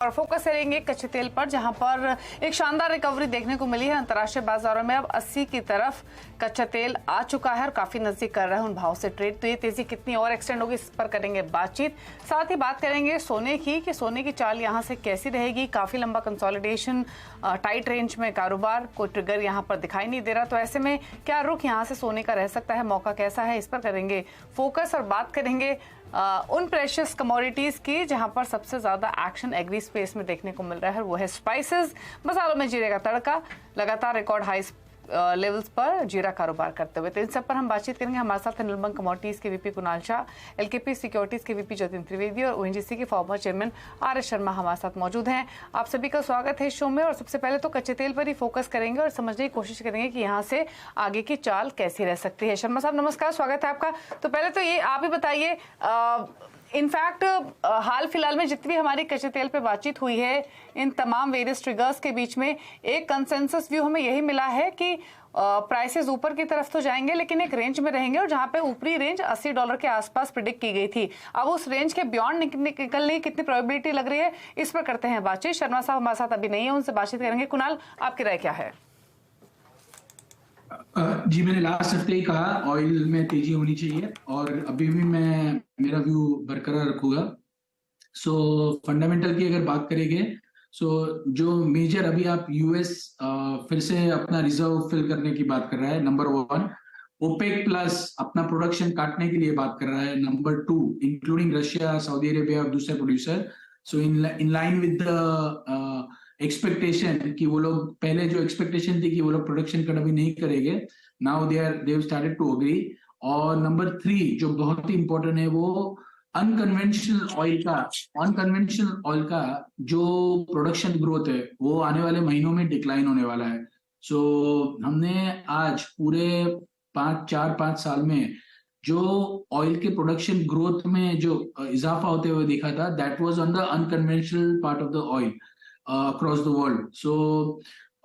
और फोकस करेंगे कच्चे तेल पर, जहां पर एक शानदार रिकवरी देखने को मिली है। अंतर्राष्ट्रीय बाजारों में अब 80 की तरफ कच्चा तेल आ चुका है और काफी नजदीक कर रहा है उन भाव से ट्रेड। तो ये तेजी कितनी और एक्सटेंड होगी, इस पर करेंगे बातचीत। साथ ही बात करेंगे सोने की कि सोने की चाल यहां से कैसी रहेगी। काफी लंबा कंसोलिडेशन, टाइट रेंज में कारोबार, कोई ट्रिगर यहां पर दिखाई नहीं दे रहा। तो ऐसे में क्या रुख यहां से सोने का रह सकता है, मौका कैसा है, इस पर करेंगे फोकस। और बात करेंगे उन प्रेशियस कमोडिटीज की जहां पर सबसे ज्यादा एक्शन एग्री स्पेस में देखने को मिल रहा है, वो है स्पाइसेस। मसालों में जीरे का तड़का लगातार रिकॉर्ड हाई लेवल्स पर जीरा कारोबार करते हुए। तो इन सब पर हम बातचीत करेंगे। हमारे साथ निर्मल कमोडिटीज के VP Kunal Shah, LKP securities के वीपी जतिन त्रिवेदी और ओएनजीसी के फॉर्मर चेयरमैन आर.एस. शर्मा हमारे साथ मौजूद हैं। आप सभी का स्वागत है इस शो में। और सबसे पहले तो कच्चे तेल पर ही फोकस करेंगे और समझने की कोशिश करेंगे कि यहाँ से आगे की चाल कैसी रह सकती है। शर्मा साहब नमस्कार, स्वागत है आपका। तो पहले तो ये आप ही बताइए, इनफैक्ट हाल फिलहाल में जितनी हमारी कच्चे तेल पे बातचीत हुई है, इन तमाम वेरियस ट्रिगर्स के बीच में एक कंसेंसस व्यू हमें यही मिला है कि प्राइसेस ऊपर की तरफ तो जाएंगे लेकिन एक रेंज में रहेंगे, और जहां पे ऊपरी रेंज $80 के आसपास प्रिडिक्ट की गई थी, अब उस रेंज के बियॉन्ड निकलने की कितनी प्रोबेबिलिटी लग रही है, इस पर करते हैं बातचीत। शर्मा साहब हमारे साथ अभी नहीं है, उनसे बातचीत करेंगे। कुणाल, आपकी राय क्या है? जी, मैंने लास्ट हफ्ते ही कहा ऑयल में तेजी होनी चाहिए और अभी भी मैं मेरा व्यू बरकरार रखूंगा। सो फंडामेंटल की अगर बात करेंगे, जो मेजर अभी आप यूएस फिर से अपना रिजर्व फिल करने की बात कर रहा है, नंबर 1। ओपेक प्लस अपना प्रोडक्शन काटने के लिए बात कर रहा है, number 2, including Russia, Saudi Arabia और दूसरे producer. So in line with the expectation कि वो लोग, पहले जो एक्सपेक्टेशन थी कि वो लोग प्रोडक्शन कट अभी नहीं करेंगे, now they started to agree. और नंबर 3 जो बहुत ही इंपॉर्टेंट है, वो अनकन्वेंशनल ऑयल का जो प्रोडक्शन ग्रोथ है वो आने वाले महीनों में डिक्लाइन होने वाला है। सो हमने आज पूरे 4-5 साल में जो ऑयल के प्रोडक्शन ग्रोथ में जो इजाफा होते हुए देखा था, that was on the unconventional part of the oil across the world. So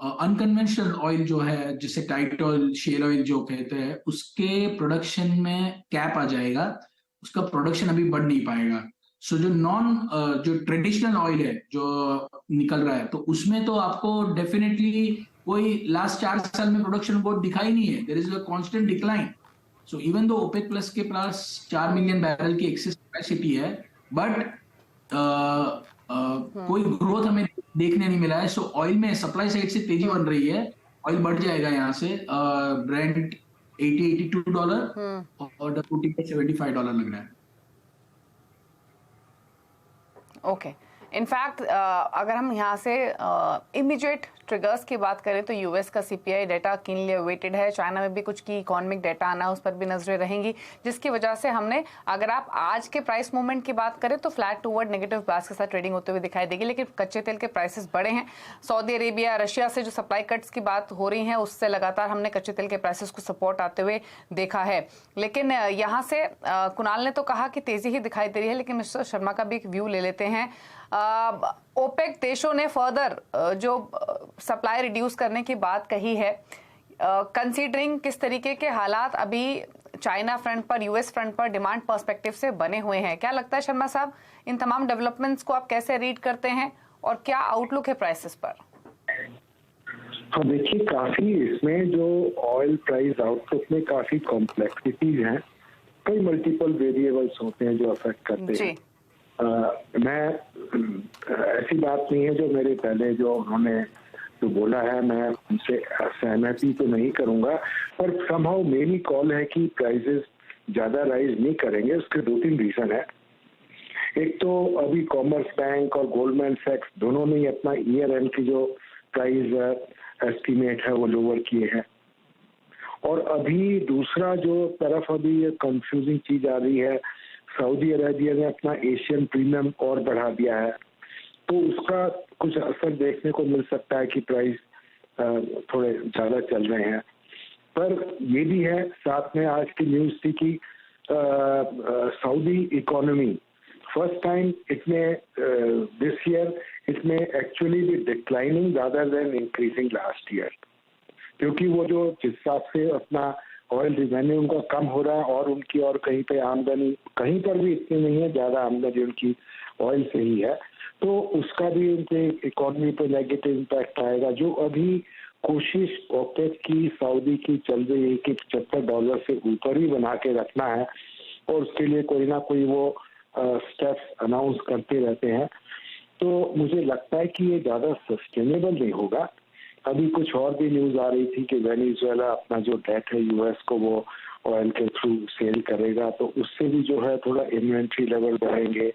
unconventional oil जो है, जिसे टाइट ऑयल, शेल ऑयल जो कहते हैं, उसके प्रोडक्शन में कैप आ जाएगा, उसका प्रोडक्शन अभी बढ़ नहीं पाएगा। सो जो ट्रेडिशनल ऑयल है जो निकल रहा है, तो उसमें तो आपको डेफिनेटली कोई लास्ट 4 साल में प्रोडक्शन ग्रोथ दिखाई नहीं है। There is a constant decline. So even though OPEC plus के पास 4 मिलियन बैरल की एक्सेस कैपेसिटी है, बट कोई ग्रोथ हमें देखने नहीं मिला है। सो ऑयल में सप्लाई साइड से तेजी बन रही है, ऑयल बढ़ जाएगा यहाँ से। ब्रेंट $80-82 और WTI पे $75 लग रहा है। ओके, इनफैक्ट अगर हम यहाँ से इमीडिएट ट्रिगर्स की बात करें तो यूएस का सीपीआई डाटा कीनली अवेटेड है। चाइना में भी कुछ की इकोनॉमिक डाटा आना है, उस पर भी नजरें रहेंगी, जिसकी वजह से हमने, अगर आप आज के प्राइस मूवमेंट की बात करें तो फ्लैट टूवर्ड नेगेटिव बास के साथ ट्रेडिंग होते हुए दिखाई देगी। लेकिन कच्चे तेल के प्राइसेस बढ़े हैं। सऊदी अरेबिया, रशिया से जो सप्लाई कट्स की बात हो रही है, उससे लगातार हमने कच्चे तेल के प्राइसेस को सपोर्ट आते हुए देखा है। लेकिन यहाँ से कुणाल ने तो कहा कि तेजी ही दिखाई दे रही है, लेकिन मिस्टर शर्मा का भी एक व्यू ले लेते हैं। ओपेक देशों ने फर्दर जो सप्लाई रिड्यूस करने की बात कही है, कंसीडरिंग किस तरीके के हालात अभी चाइना फ्रंट पर, यूएस फ्रंट पर डिमांड पर्सपेक्टिव से बने हुए हैं, क्या लगता है शर्मा साहब, इन तमाम डेवलपमेंट्स को आप कैसे रीड करते हैं और क्या आउटलुक है प्राइसेस पर? हाँ, देखिए, काफी इसमें जो ऑयल प्राइस आउटलुक में काफी कॉम्प्लेक्सिटीज हैं, कई मल्टीपल वेरिएबल्स होते हैं जो अफेक्ट करते हैं। मैं ऐसी बात नहीं है जो मेरे पहले जो उन्होंने जो बोला है, मैं उनसे सहमति तो नहीं करूंगा, पर समहाउ मेरी कॉल है कि प्राइसेस ज्यादा राइज नहीं करेंगे। उसके 2-3 रीजन है। एक तो अभी कॉमर्स बैंक और गोल्डमैन सैक्स दोनों ने अपना ईयर एंड की जो प्राइस एस्टिमेट है वो लोअर किए हैं। और अभी दूसरा जो तरफ अभी ये कंफ्यूजिंग चीज आ रही है, सऊदी अरेबिया ने अपना एशियन प्रीमियम और बढ़ा दिया है, तो उसका कुछ असर देखने को मिल सकता है कि प्राइस थोड़े ज्यादा चल रहे हैं। पर ये भी है, साथ में आज की न्यूज थी कि सऊदी इकोनॉमी फर्स्ट टाइम इसमें दिस ईयर इसमें एक्चुअली भी declining rather than increasing last year, क्योंकि वो जो जिस हिसाब से अपना ऑयल रिवेन्यू उनका कम हो रहा है और उनकी और कहीं पे आमदनी, कहीं पर भी इतनी नहीं है, ज्यादा आमदनी उनकी ऑयल से ही है। तो उसका भी उनके इकोनॉमी पे नेगेटिव इम्पैक्ट आएगा। जो अभी कोशिश ओपेक की, सऊदी की चल रही है कि $75 से ऊपर ही बना के रखना है और उसके लिए कोई ना कोई वो स्टेप्स अनाउंस करते रहते हैं, तो मुझे लगता है कि ये ज्यादा सस्टेनेबल नहीं होगा। अभी कुछ और भी न्यूज आ रही थी कि वेनेजुएला अपना जो डेट है यूएस को वो ऑयल के थ्रू सेल करेगा, तो उससे भी जो है थोड़ा इन्वेंट्री लेवल बढ़ेंगे।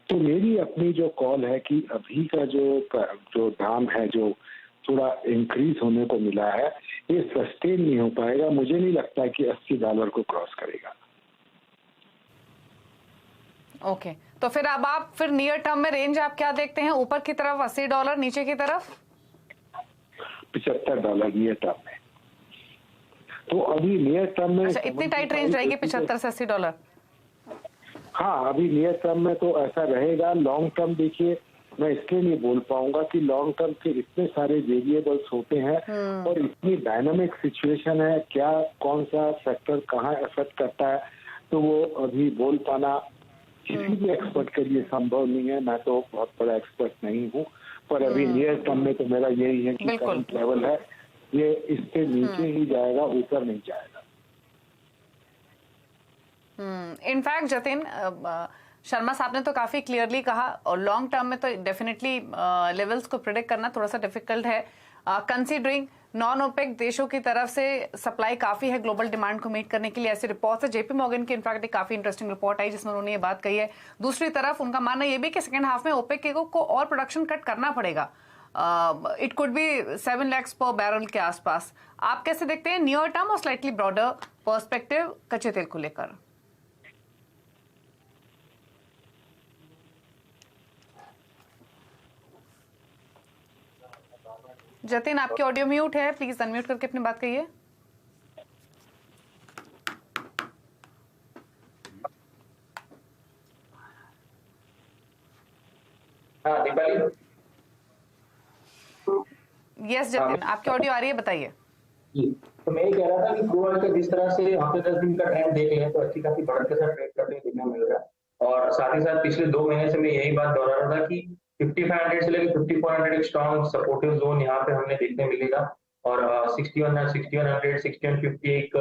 तो मेरी अपनी जो कॉल है कि अभी का जो दाम है जो थोड़ा इंक्रीज होने को मिला है, ये सस्टेन नहीं हो पाएगा। मुझे नहीं लगता है कि $80 को क्रॉस करेगा। ओके, तो फिर अब आप फिर नियर टर्म में रेंज आप क्या देखते हैं? ऊपर की तरफ $80, नीचे की तरफ $75 नियर टर्म में। तो अभी नियर टर्म में अच्छा, इतनी टाइट रेंज रहेगी 75 से $80? हाँ, अभी नियर टर्म में तो ऐसा रहेगा। लॉन्ग टर्म देखिए, मैं इसलिए नहीं बोल पाऊंगा कि लॉन्ग टर्म के इतने सारे वेरिएबल्स होते हैं और इतनी डायनामिक सिचुएशन है, क्या कौन सा फैक्टर कहाँ इफेक्ट करता है, तो वो अभी बोल पाना किसी भी एक्सपर्ट के लिए संभव नहीं है। मैं तो बहुत बड़ा एक्सपर्ट नहीं हूँ, पर अभी नियर टर्म में तो मेरा यही है कि करंट लेवल है, ये इसके नीचे ही जाएगा, ऊपर नहीं जाएगा। इनफैक्ट जतिन, शर्मा साहब ने तो काफी क्लियरली कहा, और लॉन्ग टर्म में तो डेफिनेटली लेवल्स को प्रिडिक्ट करना थोड़ा सा डिफिकल्ट है, कंसीडरिंग नॉन ओपेक देशों की तरफ से सप्लाई काफी है ग्लोबल डिमांड को मीट करने के लिए। ऐसे रिपोर्ट है जेपी मॉर्गन की, इनफैक्ट एक काफी इंटरेस्टिंग रिपोर्ट आई जिसमें उन्होंने ये बात कही है। दूसरी तरफ उनका मानना यह भी कि सेकेंड हाफ में ओपेक को और प्रोडक्शन कट करना पड़ेगा। इट कुड बी 7 lakhs पर बैरल के आसपास। आप कैसे देखते हैं नियर टर्म और स्लाइटली ब्रॉडर पर्सपेक्टिव कच्चे तेल को लेकर? जतिन, आपकी ऑडियो म्यूट है, प्लीज अनम्यूट करके अपनी बात कहिए। हाँ दीपाली, यस जतिन, आपकी ऑडियो आ रही है, बताइए। तो मैं ये कह रहा था कि क्रूड ऑयल का जिस तरह से हफ्ते 10 दिन का ट्रेंड देख लें तो अच्छी खासी बढ़त के साथ ट्रेड करते हुए देखने को मिल रहा है। और साथ ही साथ पिछले 2 महीने से मैं यही बात दोहरा रहा था कि 5500 से लेकर 5400 एक स्ट्रॉन्ग सपोर्टिव जोन यहाँ पे हमने देखने मिलेगा, और 6100, 6150 एक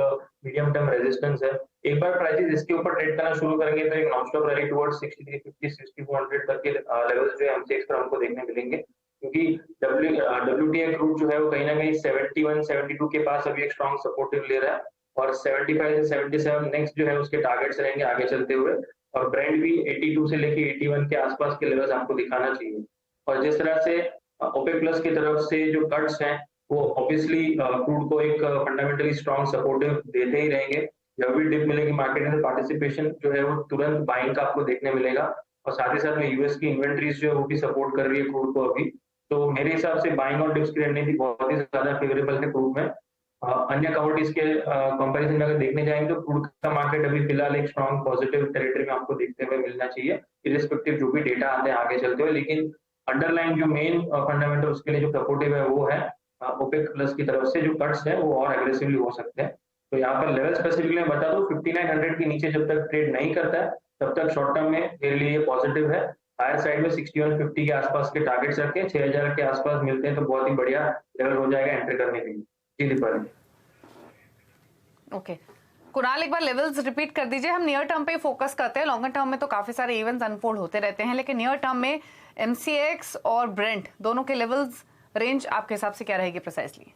मीडियम टर्म रेजिस्टेंस है। एक बार प्राइसेस इसके ऊपर ट्रेड करना शुरू करेंगे तो एक नॉन स्टॉप रैली टुवर्ड्स 6350, 6400 तक के लेवल्स जो है एमसीएक्स पर हमको देखने मिलेंगे, क्योंकि WTI क्रूड जो है वो कहीं ना कहीं 71, 72 के पास अभी एक स्ट्रॉन्ग सपोर्टिव ले रहा है, और 75 से 77 नेक्स्ट जो है उसके टारगेट्स रहेंगे आगे चलते हुए, और ब्रेंड भी 82 से लेके 81 के आसपास के लेवल्स आपको दिखाना चाहिए। और जिस तरह से ओपेक प्लस की तरफ से जो कट्स हैं वो ऑब्वियसली क्रूड को एक फंडामेंटली स्ट्रॉन्ग सपोर्टिव देते ही रहेंगे। जब भी डिप मिलेगी मार्केट में पार्टिसिपेशन जो है वो तुरंत बाइंग का आपको देखने मिलेगा, और साथ ही साथ में यूएस की इन्वेंट्रीज जो है वो भी सपोर्ट कर रही है क्रूड को अभी। तो मेरे हिसाब से बाइंग और डिप्स की रणनीति बहुत ही ज्यादा फेवरेबल है क्रूड में। अन्य कमोडिटीज के कंपैरिजन में अगर देखने जाएंगे तो क्रूड का मार्केट अभी फिलहाल एक स्ट्रॉन्ग पॉजिटिव टेरिटरी में आपको देखते हुए मिलना चाहिए, इरिस्पेक्टिव जो भी डेटा आते हैं आगे चलते हुए। लेकिन अंडरलाइन जो मेन फंडामेंटल उसके लिए जो सपोर्टिव है वो है ओपेक प्लस की तरफ से जो कट्स है वो और एग्रेसिवली हो सकते हैं। तो यहाँ पर लेवल स्पेसिफिकली मैं बता दूं, 5900 के नीचे जब तक ट्रेड नहीं करता है तब तक शॉर्ट टर्म में मेरे लिए ये पॉजिटिव है। हायर साइड में 6150 के आसपास के टारगेट्स रखें, 6000 के आसपास मिलते हैं तो बहुत ही बढ़िया लेवल हो जाएगा एंट्री करने के लिए। जी दीपाली। ओके कुणाल, एक बार लेवल्स रिपीट कर दीजिए। हम नियर टर्म पे फोकस करते हैं, लॉन्गर टर्म में तो काफी सारे इवेंट्स अनफोल्ड होते रहते हैं, लेकिन नियर टर्म में एमसीएक्स और ब्रेंट दोनों के लेवल्स रेंज आपके हिसाब से क्या रहेगी प्रिसाइसली?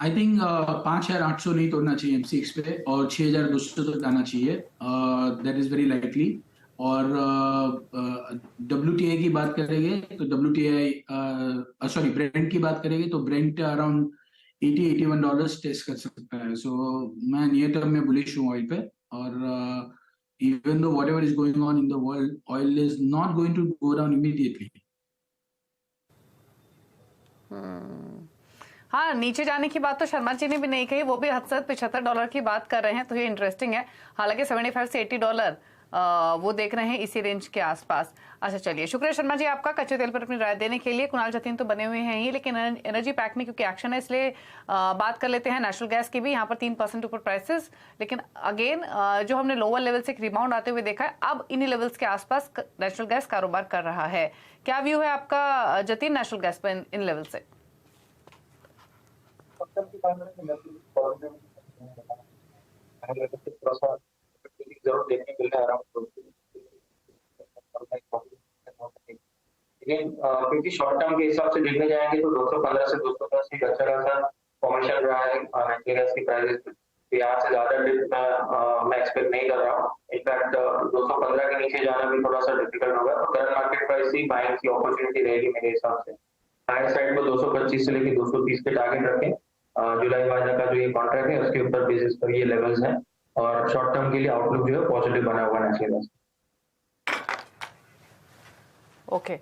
आई थिंक 5800 नहीं तोड़ना चाहिए एमसीएक्स पे, और 6200 तक जाना चाहिए, दैट इज वेरी लाइकली। और WTI की बात करेंगे तो WTI सॉरी ब्रेंट की बात करेंगे तो ब्रेंट अराउंड $80-81 टेस्ट कर सकता है। सो मैं नियर टर्म में बुलिश हूँ ऑयल पे, और even though whatever is going on in the world, oil is not going to go down immediately. हाँ, नीचे जाने की बात तो शर्मा जी ने भी नहीं कही, वो भी हद से $75 की बात कर रहे हैं, तो ये इंटरेस्टिंग है। हालांकि 75 से $80 वो देख रहे हैं इसी रेंज के आसपास। अच्छा चलिए, शुक्रिया शर्मा जी आपका कच्चे तेल पर अपनी राय देने के लिए। कुणाल जतीन तो बने हुए हैं ही, लेकिन एनर्जी पैक में क्योंकि एक्शन है इसलिए बात कर लेते हैं नेचुरल गैस की भी। यहाँ पर 3% ऊपर प्राइसेस, लेकिन अगेन जो हमने लोअर लेवल से एक रिबाउंड आते हुए देखा है, अब इन्हीं लेवल्स के आसपास नेचुरल गैस कारोबार कर रहा है। क्या व्यू है आपका जतीन नेचुरल गैस पर इन लेवल से? जरूर देखने के लिए लेकिन क्योंकि शॉर्ट टर्म के हिसाब से देखने जाएंगे तो 215 से 210 एक अच्छा खासा फॉर्मेशन रहा है नेचुरल गैस की प्राइसेस। तो यहाँ से ज्यादा डिप मैं एक्सपेक्ट नहीं कर रहा हूँ। इनफैक्ट 215 के नीचे जाना भी थोड़ा सा डिफिकल्ट होगा। तो करंट मार्केट प्राइस ही बाइंग की अपॉर्चुनिटी रहेगी मेरे हिसाब से। हायर साइड पर 225 से लेकर 230 के टारगेट रखें। जुलाई महीने का जो ये कॉन्ट्रैक्ट है उसके ऊपर बेसिस पर ये लेवल्स हैं और शॉर्ट टर्म के लिए आउटलुक जो है पॉजिटिव बना हुआ नेचुरल गैस। ओके,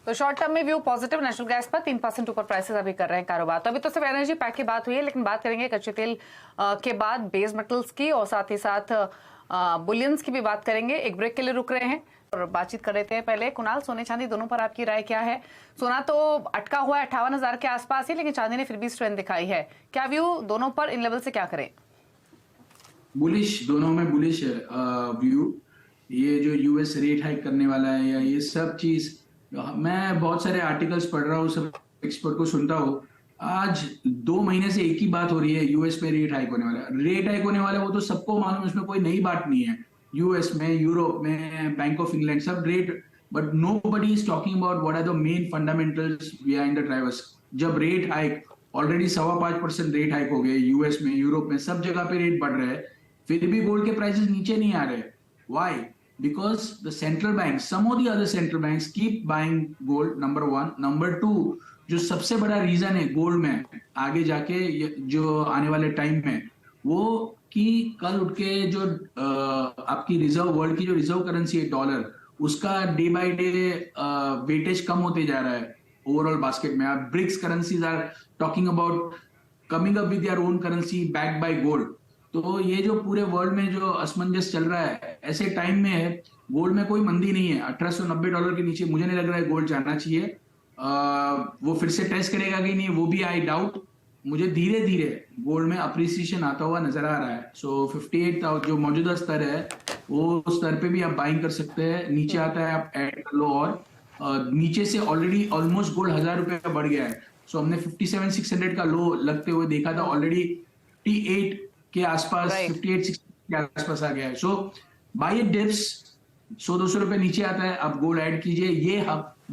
तो शॉर्ट टर्म में व्यू पॉजिटिव नेचुरल गैस पर 3% ऊपर प्राइसेस अभी कर रहे हैं कारोबार। तो अभी तो सिर्फ एनर्जी पैक की बात हुई है, लेकिन बात करेंगे कच्चे तेल के बाद बेस मेटल्स की और साथ ही साथ बुलियंस की भी बात करेंगे। एक ब्रेक के लिए रुक रहे हैं और बातचीत कर रहे थे पहले। कुणाल, सोने चांदी दोनों पर आपकी राय क्या है? सोना तो अटका हुआ है 58,000 के आसपास ही, लेकिन चांदी ने फिर भी स्ट्रेंथ दिखाई है। क्या व्यू दोनों पर, इन लेवल से क्या करें? बुलिश, दोनों में बुलिश है व्यू। ये जो यूएस रेट हाइक करने वाला है या ये सब चीज, मैं बहुत सारे आर्टिकल्स पढ़ रहा हूँ, सब एक्सपर्ट को सुनता हूँ। आज 2 महीने से एक ही बात हो रही है, यूएस में रेट हाइक होने वाला है। रेट हाइक होने वाला है वो तो सबको मालूम है, इसमें कोई नई बात नहीं है। यूएस में, यूरोप में, बैंक ऑफ इंग्लैंड सब rate, but nobody is talking about what are the main fundamentals behind the drivers. जब rate hike already 5.25% rate hike हो गए यूएस में, यूरोप में, सब जगह पे रेट बढ़ रहे हैं, फिर भी गोल्ड के प्राइसेस नीचे नहीं आ रहे। Why? Because the central banks, some of the other central banks keep buying gold, number 1. Number 2, जो सबसे बड़ा रीजन है गोल्ड में आगे जाके जो आने वाले टाइम में, वो कि कल उठ के जो आपकी रिजर्व, वर्ल्ड की जो रिजर्व करेंसी है डॉलर, उसका डे बाय डे वेटेज कम होते जा रहा है ओवरऑल बास्केट में। आप BRICS currencies are talking about coming up with their own currency backed by gold. तो ये जो पूरे वर्ल्ड में जो असमंजस चल रहा है, ऐसे टाइम में है, गोल्ड में कोई मंदी नहीं है। $1890 के नीचे मुझे नहीं लग रहा है गोल्ड जाना चाहिए। वो फिर से टेस्ट करेगा कि नहीं, वो भी आई डाउट। मुझे धीरे धीरे गोल्ड में अप्रिसिएशन आता हुआ नजर आ रहा है। सो 58 जो मौजूदा स्तर है, वो स्तर पे भी आप बाइंग कर सकते हैं। नीचे आता है आप ऐड कर लो, और नीचे से ऑलरेडी ऑलमोस्ट गोल्ड 1000 रुपए का बढ़ गया है। सो हमने 57,600 का लो लगते हुए देखा था, ऑलरेडी 58 के आसपास, 58-60 के आसपास आ गया है। सो बाय डिप्स 100-200 रुपए नीचे आता है, आप गोल्ड ऐड कीजिए। ये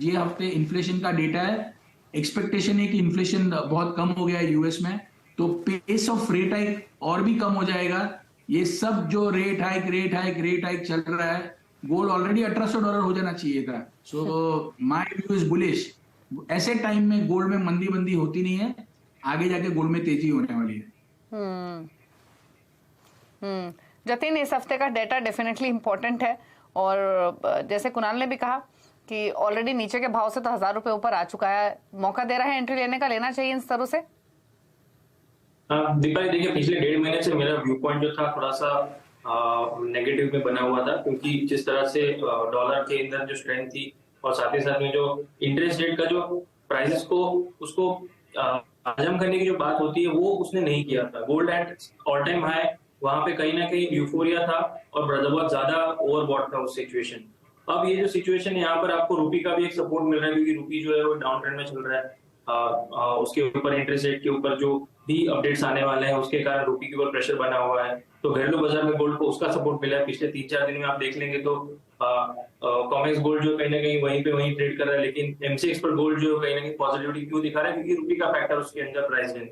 हफ्ते इन्फ्लेशन का डेटा है, एक्सपेक्टेशन है कि इन्फ्लेशन बहुत कम हो गया है यूएस में, तो पेस ऑफ रेट हाइक और भी कम हो जाएगा। ये सब जो रेट हाइक चल रहा है, गोल्ड ऑलरेडी $1800 हो जाना चाहिए था। So my view is bullish. ऐसे टाइम में गोल्ड में मंदी होती नहीं है, आगे जाके गोल्ड में तेजी होने वाली है। जतिन, इस हफ्ते का डेटा डेफिनेटली इंपॉर्टेंट है, और जैसे कुणाल ने भी कहा कि ऑलरेडी नीचे के भाव से तो 1000 रुपए ऊपर आ चुका है। मौका दे रहा है एंट्री लेने का, लेना चाहिए इन स्तरों से? दीपाली, देखिए पिछले 1.5 महीने से मेरा व्यू पॉइंट जो था थोड़ा सा नेगेटिव में बना हुआ था, क्योंकि जिस तरह से डॉलर के अंदर जो स्ट्रेंथ थी और साथ ही साथ में जो इंटरेस्ट रेट का जो प्राइसेस को उसको हजम करने की जो बात होती है वो उसने नहीं किया था। Gold at all time high, वहां पे कहीं ना कहीं यूफोरिया था और बहुत ज्यादा ओवरबॉट था उस सिचुएशन। अब ये जो सिचुएशन है, यहाँ पर आपको रूपी का भी एक सपोर्ट मिल रहा है, क्योंकि रूपी जो है वो डाउन ट्रेंड में चल रहा है। उसके ऊपर इंटरेस्ट रेट के ऊपर जो भी अपडेट्स आने वाले हैं उसके कारण रूपी के ऊपर प्रेशर बना हुआ है। तो घरेलू बाजार में गोल्ड को उसका सपोर्ट मिला है। पिछले 3-4 दिन में आप देख लेंगे तो कॉमेक्स गोल्ड जो कहीं ना कहीं वहीं ट्रेड कर रहा है, लेकिन एमसीएक्स पर गोल्ड जो कहीं ना कहीं पॉजिटिविटी क्यों दिखा रहा है, क्योंकि रूपी का फैक्टर उसके अंदर प्राइस है।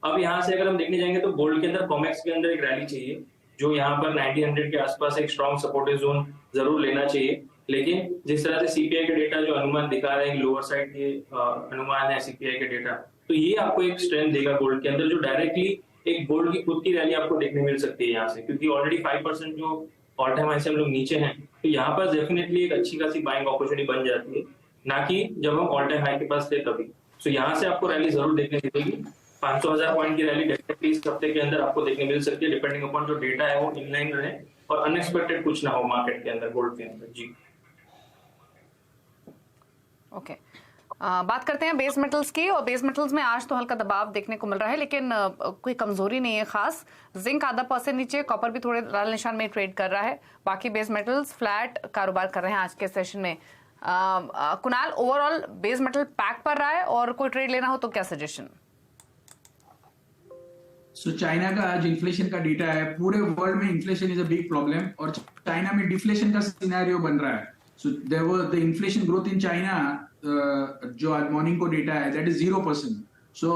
अब यहाँ से अगर हम देखने जाएंगे तो गोल्ड के अंदर कॉमेक्स के अंदर एक रैली चाहिए, जो यहाँ पर 1900 के आसपास एक स्ट्रॉन्ग सपोर्टिव जोन जरूर लेना चाहिए। लेकिन जिस तरह से सीपीआई के डेटा जो अनुमान दिखा रहे हैं, लोअर साइड के अनुमान है सीपीआई के डेटा, तो ये आपको एक स्ट्रेंथ देगा गोल्ड के अंदर, जो डायरेक्टली एक गोल्ड की खुद की रैली आपको देखने मिल सकती है यहाँ से, क्योंकि ऑलरेडी 5% जो ऑल टाइम हाई से हम लोग नीचे हैं, तो यहाँ पर डेफिनेटली एक अच्छी खासी बाइंग अपॉर्चुनिटी बन जाती है, ना कि जब हम ऑल टाइम हाई के पास थे तभी। सो यहाँ से आपको रैली जरूर देखने मिलेगी। 500,000 पॉइंट की रैली डेफिनेटली इस हफ्ते के अंदर आपको देखने मिल सकती है, डिपेंडिंग अपॉन जो डेटा है वो इनलाइन रहे और अनएक्सपेक्टेड कुछ ना हो मार्केट के अंदर, गोल्ड के अंदर। जी ओके बात करते हैं बेस मेटल्स की। और बेस मेटल्स में आज तो हल्का दबाव देखने को मिल रहा है, लेकिन कोई कमजोरी नहीं है खास। जिंक आधा % नीचे, कॉपर भी थोड़े लाल निशान में ट्रेड कर रहा है। बाकी बेस मेटल्स फ्लैट कारोबार कर रहे हैं आज के सेशन में। Kunal, overall base metal pack पर रहा है और कोई ट्रेड लेना हो तो क्या सजेशन? सो चाइना का आज इन्फ्लेशन का डेटा है। पूरे वर्ल्ड में inflation is a big problem और चाइना में डिफ्लेशन का सिनेरियो बन रहा है। So there was the inflation growth in China, जो आज मॉर्निंग को डेटा है, दैट इज 0%। सो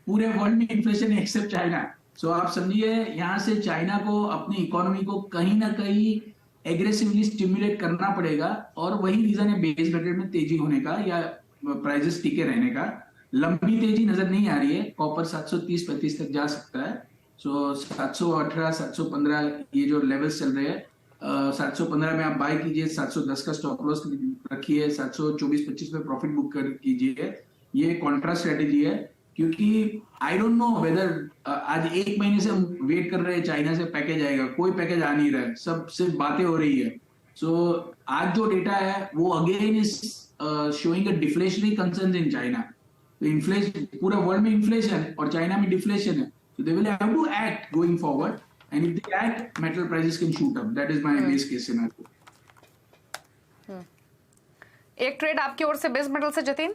पूरे वर्ल्ड में इन्फ्लेशन है एक्सेप्ट चाइना। सो आप समझिए यहाँ से चाइना को अपनी इकोनॉमी को कहीं ना कहीं एग्रेसिवली स्टिमुलेट करना पड़ेगा, और वही रीजन है बेस मेटल में तेजी होने का या प्राइसेस टिके रहने का। लंबी तेजी नजर नहीं आ रही है। कॉपर 730-35 तक जा सकता है। सो 718, 715 ये जो लेवल्स चल रहे हैं, 715 में आप बाय कीजिए, 710 का स्टॉप लॉस रखिए, 724-25 में प्रॉफिट बुक कर कीजिए। ये कॉन्ट्रा स्ट्रेटेजी है, क्योंकि आई डोंट नो वेदर आज 1 महीने से हम वेट कर रहे हैं चाइना से पैकेज आएगा, कोई पैकेज आ नहीं रहा है, सब सिर्फ बातें हो रही है। सो आज जो डेटा है वो again is showing a deflationary concerns in China. तो इन्फ्लेशन, पूरे वर्ल्ड में इन्फ्लेशन और चाइना में डिफ्लेशन है, so they will have to act going forward, and if they act, metal prices can shoot up. That is my base case scenario. एक trade आपकी ओर से base metal से, जतिन?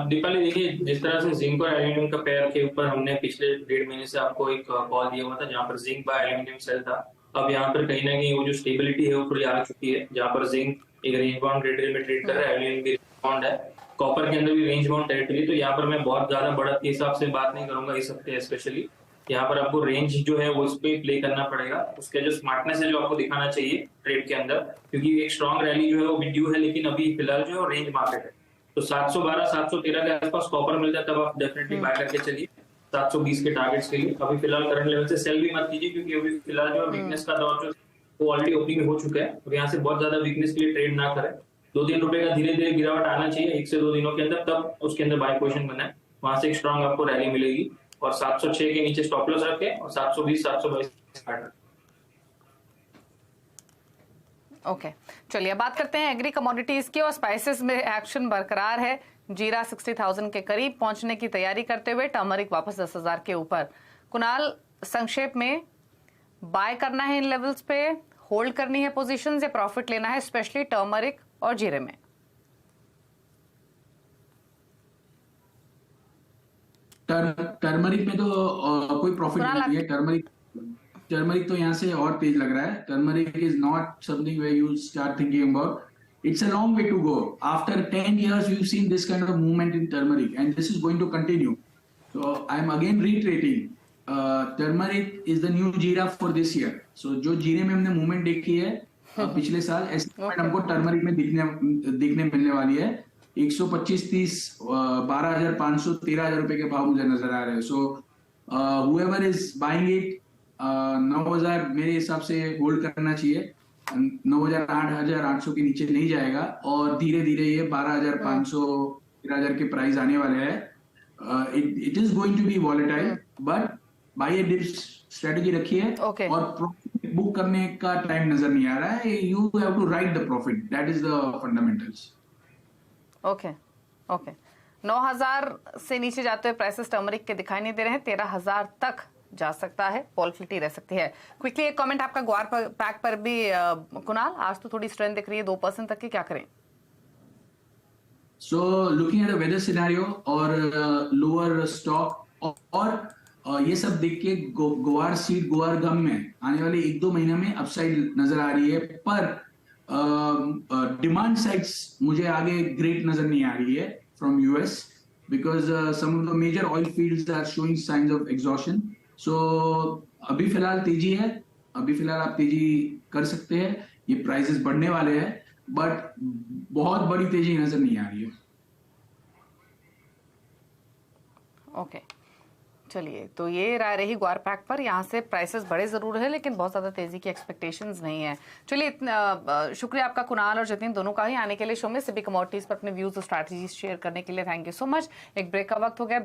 दीपाली, देखिए जिस तरह से जिंक और एल्यूमिनियम का पेयर के ऊपर हमने पिछले 1.5 महीने से आपको एक कॉल दिया हुआ था, जहां पर जिंक बाय एल्यूमिनियम सेल था। अब यहाँ पर कहीं ना कहीं वो जो स्टेबिलिटी है वो थोड़ी आ चुकी है, जहां पर जिंक एक रेंज बाउंड टेरिटरी में ट्रेड कर रहा है, एल्यूमिनियम भी रेंज बाउंड है, कॉपर के अंदर भी रेंज बाउंड टेरिटरी। तो यहाँ पर मैं बहुत ज्यादा बढ़त के हिसाब से बात नहीं करूंगा इस हफ्ते स्पेशली। यहाँ पर आपको रेंज जो है वो उस पर प्ले करना पड़ेगा, उसके जो स्मार्टनेस है जो आपको दिखाना चाहिए ट्रेड के अंदर, क्योंकि एक स्ट्रॉन्ग रैली जो है वो ड्यू है, लेकिन अभी फिलहाल जो है रेंज मार्केट है। तो 712, 713 के आसपास कॉपर मिलता है, तब आप डेफिनेटली बाय करके चलिए 720 के टारगेट्स के लिए। अभी फिलहाल करंट लेवल से सेल भी मत कीजिए, क्योंकि अभी फिलहाल जो वीकनेस का दौर जो वो ऑलरेडी ओपनिंग हो चुका है, और यहाँ से बहुत ज्यादा वीकनेस के लिए ट्रेड ना करें। 2-3 रुपए का धीरे धीरे गिरावट आना चाहिए 1 से 2 दिनों के अंदर, तब उसके अंदर बाय पोजीशन बनाए, वहां से एक स्ट्रॉन्ग आपको रैली मिलेगी। और 706 के नीचे स्टॉप लॉस रखें और 720, 722 ओके चलिए बात करते हैं एग्री कमोडिटीज की। और स्पाइसेस में एक्शन बरकरार है। जीरा 60,000 के करीब पहुंचने की तैयारी करते हुए टर्मरिक वापस 10,000 के ऊपर। कुणाल, संक्षेप में बाय करना है इन लेवल्स पे, होल्ड करनी है पोजीशंस, या प्रॉफिट लेना है स्पेशली टर्मरिक और जीरे में? टर्मरिक में तो कोई प्रॉफिट नहीं है। टर्मरिक तो यहाँ से और तेज लग रहा है। Turmeric is not something where you start thinking about. It's a long way to go. After 10 years, we've seen this kind of movement in turmeric, and this is going to continue. So I'm again reiterating, turmeric is the new jeera for this year. So जो जीरे में हमने movement देखी है पिछले साल, ऐसी movement हमको टर्मरिक में दिखने मिलने वाली है। 125, 30, 12,500, 13,000 रुपए के भाव मुझे नजर आ रहे हैं। So whoever is buying it, 9,000 मेरे हिसाब से होल्ड करना चाहिए। 9,000, 8,800 के नीचे नहीं जाएगा, और धीरे धीरे ये 12,500, 13,000 के प्राइस आने वाले हैं। It is going to be volatile, but buy dip strategy रखिए। और प्रॉफिट बुक करने का टाइम नजर नहीं आ रहा है। You have to ride the profit, that is the fundamentals. Okay 9,000 से नीचे जाते हुए प्राइसेस टर्मरिक के दिखाई नहीं दे रहे हैं। 13,000 तक जा सकता है, वॉलेटिलिटी रह सकती है। क्विकली एक कमेंट आपका ग्वार पैक पर भी कुणाल, आज तो थोड़ी स्ट्रेंथ दिख रही है 2% तक की, क्या करें? So looking at the weather scenario और लोअर स्टॉक और ये सब देख के ग्वार सीड, ग्वार गम में आने वाले 1-2 महीने में अपसाइड नजर आ रही है, पर डिमांड साइड्स मुझे आगे ग्रेट नजर नहीं आ रही है from US, because some of the major oil fields are showing signs of exhaustion. So अभी फिलहाल तेजी है, अभी फिलहाल आप तेजी कर सकते हैं। ये प्राइसेस बढ़ने वाले हैं, बट बहुत बड़ी तेजी नजर नहीं आ रही है। ओके चलिए, तो ये राय रही ग्वार पैक पर। यहाँ से प्राइसेस बड़े जरूर है, लेकिन बहुत ज्यादा तेजी की एक्सपेक्टेशंस नहीं है। चलिए, इतना शुक्रिया आपका कुणाल और जतिन दोनों का ही आने के लिए शो में, सभी कमोडिटीज पर अपने व्यूज और स्ट्रैटेजीज शेयर करने के लिए। Thank you so much. एक ब्रेक का वक्त हो गया।